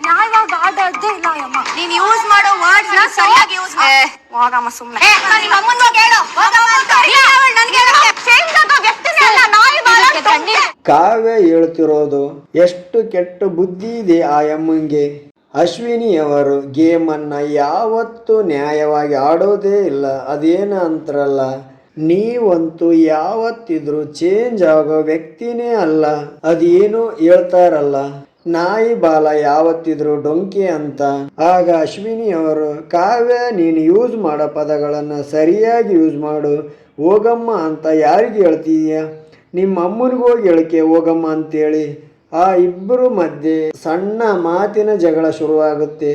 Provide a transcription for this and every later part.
ನ್ಯಾಯವಾಗಿ ಆಡೋದೇ ಇಲ್ಲ ಅಮ್ಮ. ನೀನ್ ಯೂಸ್ ಮಾಡೋ ವರ್ಡ್ಸ್ ನ ಸರಿಯಾಗಿ ಯೂಸ್ ಹೋಗಮ್ಮ ಸುಮ್ಮನೆ. ನಿಮ್ಮ ಅಮ್ಮನ ಕೇಳು. ಕಾವ್ಯ ಹೇಳ್ತಿರೋದು ಎಷ್ಟು ಕೆಟ್ಟ ಬುದ್ಧಿ ಇದೆ ಆ ಅಮ್ಮಂಗೆ. ಅಶ್ವಿನಿಯವರು ಗೇಮನ್ನ ಯಾವತ್ತೂ ನ್ಯಾಯವಾಗಿ ಆಡೋದೇ ಇಲ್ಲ. ಅದೇನ ಅಂತಾರಲ್ಲ, ನೀವಂತೂ ಯಾವತ್ತಿದ್ರು ಚೇಂಜ್ ಆಗೋ ವ್ಯಕ್ತಿನೇ ಅಲ್ಲ. ಅದೇನು ಹೇಳ್ತಾರಲ್ಲ, ನಾಯಿ ಬಾಲ ಯಾವತ್ತಿದ್ರು ಡೊಂಕಿ ಅಂತ. ಆಗ ಅಶ್ವಿನಿಯವರು, ಕಾವ್ಯ ನೀನು ಯೂಸ್ ಮಾಡೋ ಪದಗಳನ್ನು ಸರಿಯಾಗಿ ಯೂಸ್ ಮಾಡು, ಹೋಗಮ್ಮ ಅಂತ ಯಾರಿಗೆ ಹೇಳ್ತೀಯ? ನಿಮ್ಮ ಅಮ್ಮನಿಗೋಗಿ ಹೇಳಿಕೆ ಹೋಗಮ್ಮ ಅಂತೇಳಿ ಆ ಇಬ್ಬರು ಮಧ್ಯೆ ಸಣ್ಣ ಮಾತಿನ ಜಗಳ ಶುರುವಾಗುತ್ತೆ.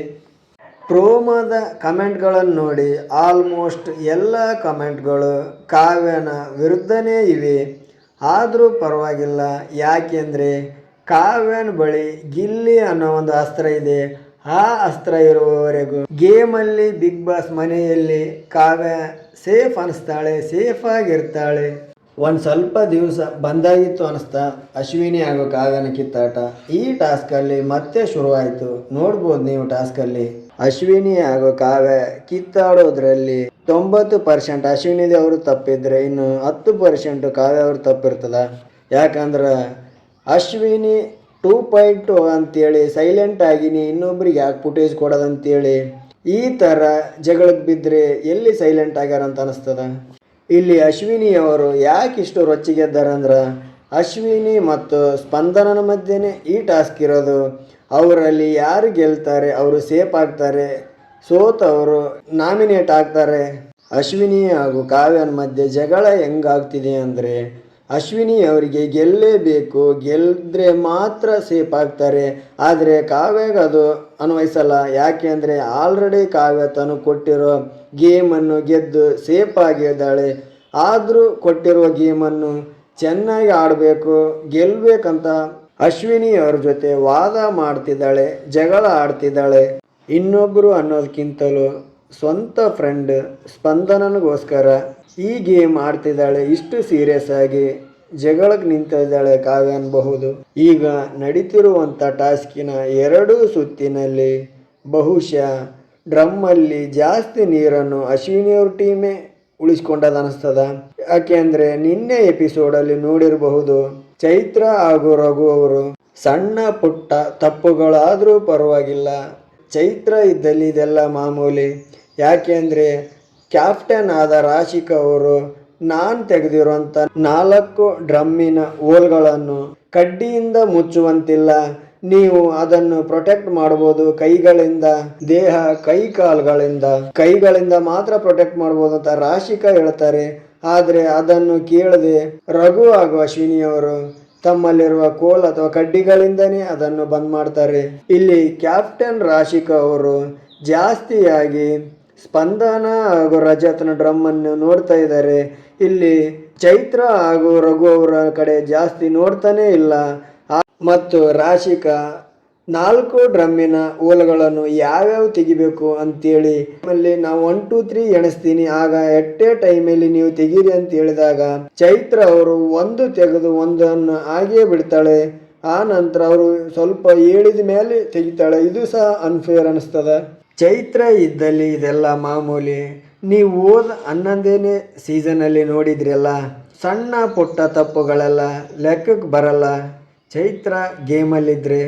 ಪ್ರೋಮೋದ ಕಮೆಂಟ್ಗಳನ್ನು ನೋಡಿ ಆಲ್ಮೋಸ್ಟ್ ಎಲ್ಲ ಕಮೆಂಟ್ಗಳು ಕಾವ್ಯನ ವಿರುದ್ಧನೇ ಇವೆ. ಆದರೂ ಪರವಾಗಿಲ್ಲ, ಯಾಕೆಂದರೆ ಕಾವ್ಯನ ಬಳಿ ಗಿಲ್ಲಿ ಅನ್ನೋ ಒಂದು ಅಸ್ತ್ರ ಇದೆ. ಆ ಅಸ್ತ್ರ ಇರುವವರೆಗೂ ಗೇಮಲ್ಲಿ ಬಿಗ್ ಬಾಸ್ ಮನೆಯಲ್ಲಿ ಕಾವ್ಯ ಸೇಫ್ ಅನಿಸ್ತಾಳೆ, ಸೇಫಾಗಿರ್ತಾಳೆ. ಒಂದು ಸ್ವಲ್ಪ ದಿವಸ ಬಂದಾಗಿತ್ತು ಅನಿಸ್ತಾ ಅಶ್ವಿನಿ ಹಾಗೂ ಕಾವ್ಯನ ಕಿತ್ತಾಟ. ಈ ಟಾಸ್ಕಲ್ಲಿ ಮತ್ತೆ ಶುರುವಾಯಿತು. ನೋಡ್ಬೋದು ನೀವು ಟಾಸ್ಕಲ್ಲಿ ಅಶ್ವಿನಿ ಹಾಗೂ ಕಾವ್ಯ ಕಿತ್ತಾಡೋದ್ರಲ್ಲಿ 90% ಅಶ್ವಿನಿದೆ ಅವರು ತಪ್ಪಿದ್ರೆ ಇನ್ನು 10% ಕಾವ್ಯ ಅವರು ತಪ್ಪಿರ್ತದ. ಯಾಕಂದ್ರೆ ಅಶ್ವಿನಿ 2.2 ಅಂತೇಳಿ ಸೈಲೆಂಟ್ ಆಗಿನಿ ಇನ್ನೊಬ್ರಿಗೆ ಯಾಕೆ ಫುಟೇಜ್ ಕೊಡೋದಂತೇಳಿ ಈ ಥರ ಜಗಳಕ್ಕೆ ಬಿದ್ದರೆ ಎಲ್ಲಿ ಸೈಲೆಂಟ್ ಆಗ್ಯಾರಂತ ಅನಿಸ್ತದ. ಇಲ್ಲಿ ಅಶ್ವಿನಿಯವರು ಯಾಕೆ ಇಷ್ಟು ರೊಚ್ಚಿಗೆದ್ದಾರಂದ್ರೆ ಅಶ್ವಿನಿ ಮತ್ತು ಸ್ಪಂದನನ ಮಧ್ಯೆನೇ ಈ ಟಾಸ್ಕ್ ಇರೋದು. ಅವರಲ್ಲಿ ಯಾರು ಗೆಲ್ತಾರೆ ಅವರು ಸೇಫ್ ಆಗ್ತಾರೆ, ಸೋತವರು ನಾಮಿನೇಟ್ ಆಗ್ತಾರೆ. ಅಶ್ವಿನಿ ಹಾಗೂ ಕಾವ್ಯನ ಮಧ್ಯೆ ಜಗಳ ಹೆಂಗಾಗ್ತಿದೆ ಅಂದರೆ ಅಶ್ವಿನಿ ಅವರಿಗೆ ಗೆಲ್ಲೇಬೇಕು, ಗೆದ್ದರೆ ಮಾತ್ರ ಸೇಫ್ ಆಗ್ತಾರೆ. ಆದರೆ ಕಾವ್ಯಗೆ ಅದು ಅನ್ವಯಿಸಲ್ಲ. ಯಾಕೆ ಅಂದರೆ ಆಲ್ರೆಡಿ ಕಾವ್ಯ ತನು ಕೊಟ್ಟಿರೋ ಗೇಮನ್ನು ಗೆದ್ದು ಸೇಫ್ ಆಗಿದ್ದಾಳೆ. ಆದರೂ ಕೊಟ್ಟಿರುವ ಗೇಮನ್ನು ಚೆನ್ನಾಗಿ ಆಡಬೇಕು, ಗೆಲ್ಲಬೇಕಂತ ಅಶ್ವಿನಿ ಅವ್ರ ಜೊತೆ ವಾದ ಮಾಡ್ತಿದ್ದಾಳೆ, ಜಗಳ ಆಡ್ತಿದ್ದಾಳೆ. ಇನ್ನೊಬ್ಬರು ಅನ್ನೋದಕ್ಕಿಂತಲೂ ಸ್ವಂತ ಫ್ರೆಂಡ್ ಸ್ಪಂದನನಿಗೋಸ್ಕರ ಈ ಗೇಮ್ ಆಡ್ತಿದ್ದಾಳೆ. ಇಷ್ಟು ಸೀರಿಯಸ್ ಆಗಿ ಜಗಳಕ್ಕೆ ನಿಂತಿದ್ದಾಳೆ ಕಾವ್ಯ ಅನ್ಬಹುದು. ಈಗ ನಡೀತಿರುವಂಥ ಟಾಸ್ಕಿನ 2 ಸುತ್ತಿನಲ್ಲಿ ಬಹುಶಃ ಡ್ರಮ್ಮಲ್ಲಿ ಜಾಸ್ತಿ ನೀರನ್ನು ಅಶ್ವಿನಿಯವ್ರ ಟೀಮೇ ಉಳಿಸ್ಕೊಂಡದ ಅನಿಸ್ತದ. ಯಾಕೆಂದರೆ ನಿನ್ನೆ ಎಪಿಸೋಡಲ್ಲಿ ನೋಡಿರಬಹುದು, ಚೈತ್ರ ಹಾಗೂ ರಘು ಅವರು ಸಣ್ಣ ಪುಟ್ಟ ತಪ್ಪುಗಳಾದರೂ ಪರವಾಗಿಲ್ಲ, ಚೈತ್ರ ಇದ್ದಲ್ಲಿ ಇದೆಲ್ಲ ಮಾಮೂಲಿ. ಯಾಕೆಂದರೆ ಕ್ಯಾಪ್ಟನ್ ಆದ ರಾಶಿಕಾ ಅವರು ನಾನು ತೆಗೆದಿರುವಂಥ 4 ಡ್ರಮ್ಮಿನ ಹೋಲ್ಗಳನ್ನು ಕಡ್ಡಿಯಿಂದ ಮುಚ್ಚುವಂತಿಲ್ಲ, ನೀವು ಅದನ್ನು ಪ್ರೊಟೆಕ್ಟ್ ಮಾಡ್ಬೋದು ಕೈಗಳಿಂದ, ದೇಹ ಕೈಗಳಿಂದ ಮಾತ್ರ ಪ್ರೊಟೆಕ್ಟ್ ಮಾಡ್ಬೋದು ಅಂತ ರಾಶಿಕಾ ಹೇಳ್ತಾರೆ. ಆದರೆ ಅದನ್ನು ಕೇಳದೆ ರಘು ಹಾಗೂ ಅಶ್ವಿನಿಯವರು ತಮ್ಮಲ್ಲಿರುವ ಕೋಲ್ ಅಥವಾ ಕಡ್ಡಿಗಳಿಂದನೇ ಅದನ್ನು ಬಂದ್ ಮಾಡ್ತಾರೆ. ಇಲ್ಲಿ ಕ್ಯಾಪ್ಟನ್ ರಾಶಿಕಾ ಅವರು ಜಾಸ್ತಿಯಾಗಿ ಸ್ಪಂದನ ಹಾಗೂ ರಜತ್ನ ಡ್ರಮ್ಮನ್ನು ನೋಡ್ತಾ ಇದ್ದಾರೆ. ಇಲ್ಲಿ ಚೈತ್ರ ಹಾಗೂ ರಘು ಅವರ ಕಡೆ ಜಾಸ್ತಿ ನೋಡ್ತಾನೇ ಇಲ್ಲ. ಮತ್ತು ರಾಶಿಕಾ 4 ಡ್ರಮ್ಮಿನ ಹೋಲ್ಗಳನ್ನು ಯಾವ್ಯಾವ ತೆಗಿಬೇಕು ಅಂತೇಳಿ ಅಲ್ಲಿ ನಾವು 1 2 3 ಎಣಿಸ್ತೀನಿ, ಆಗ ಎಟ್ಟೆ ಟೈಮಲ್ಲಿ ನೀವು ತೆಗೀರಿ ಅಂತ ಹೇಳಿದಾಗ ಚೈತ್ರ ಅವರು 1 ತೆಗೆದು 1 ಹಾಗೇ ಬಿಡ್ತಾಳೆ. ಆ ನಂತರ ಅವರು ಸ್ವಲ್ಪ ಹೇಳಿದ ಮೇಲೆ ತೆಗಿತಾಳೆ. ಇದು ಸಹ ಅನ್ಫೇರ್ ಅನಿಸ್ತದ. ಚೈತ್ರ ಇದ್ದಲ್ಲಿ ಇದೆಲ್ಲ ಮಾಮೂಲಿ. ನೀವು ಹೋದ 11ನೇ ಸೀಸನಲ್ಲಿ ನೋಡಿದ್ರಲ್ಲ, ಸಣ್ಣ ಪುಟ್ಟ ತಪ್ಪುಗಳೆಲ್ಲ ಲೆಕ್ಕಕ್ಕೆ ಬರಲ್ಲ. ಚೈತ್ರ ಗೇಮಲ್ಲಿದ್ದರೆ,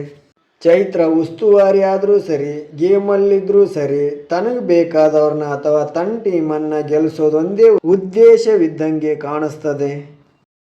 ಚೈತ್ರ ಉಸ್ತುವಾರಿ ಆದರೂ ಸರಿ, ಗೇಮಲ್ಲಿದ್ದರೂ ಸರಿ, ತನಗೆ ಬೇಕಾದವ್ರನ್ನ ಅಥವಾ ತನ್ನ ಟೀಮನ್ನು ಗೆಲ್ಲಿಸೋದೊಂದೇ ಉದ್ದೇಶವಿದ್ದಂಗೆ ಕಾಣಿಸ್ತದೆ.